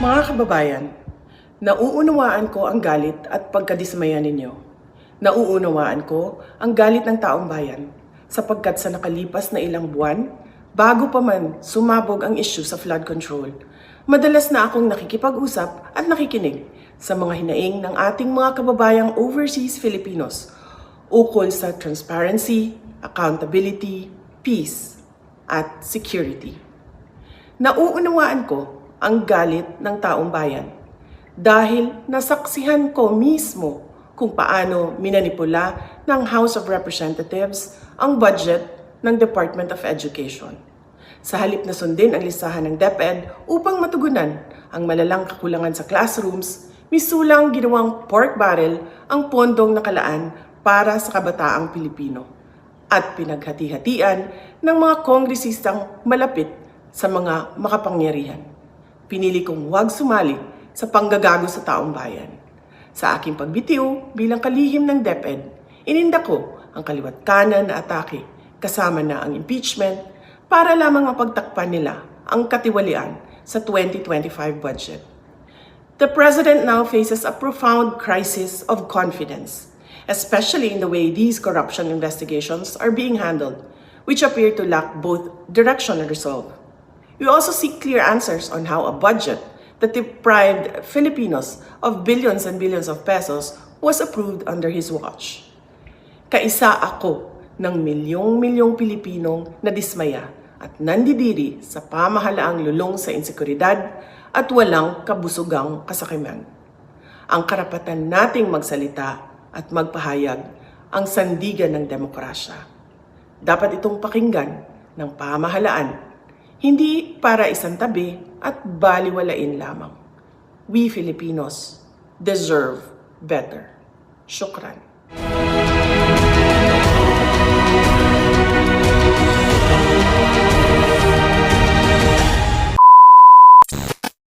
Mga kababayan, nauunawaan ko ang galit at pagkadismaya ninyo. Nauunawaan ko ang galit ng taong bayan sapagkat sa nakalipas na ilang buwan, bago pa man sumabog ang issue sa flood control, madalas na akong nakikipag-usap at nakikinig sa mga hinaing ng ating mga kababayang overseas Filipinos ukol sa transparency, accountability, peace, at security. Nauunawaan ko ang galit ng taong bayan dahil nasaksihan ko mismo kung paano minanipula ng House of Representatives ang budget ng Department of Education. Sa halip na sundin ang listahan ng DepEd upang matugunan ang malalang kakulangan sa classrooms, misulang ginawang pork barrel ang pondong nakalaan para sa kabataang Pilipino at pinaghati-hatian ng mga kongresistang malapit sa mga makapangyarihan. Pinili kong huwag sumali sa panggagago sa taong bayan. Sa aking pagbitiw bilang kalihim ng DepEd, ininda ko ang kaliwat kanan na atake kasama na ang impeachment para lamang mapagtakpan nila ang katiwalian sa 2025 budget. The President now faces a profound crisis of confidence, especially in the way these corruption investigations are being handled, which appear to lack both direction and resolve. We also seek clear answers on how a budget that deprived Filipinos of billions and billions of pesos was approved under his watch. Kaisa ako ng milyong-milyong Pilipinong nadismaya at nandidiri sa pamahalaang lulong sa insekuridad at walang kabusugang kasakiman. Ang karapatan nating magsalita at magpahayag ang sandigan ng demokrasya. Dapat itong pakinggan ng pamahalaan, hindi para isantabi at baliwalain lamang. We Filipinos deserve better. Shukran.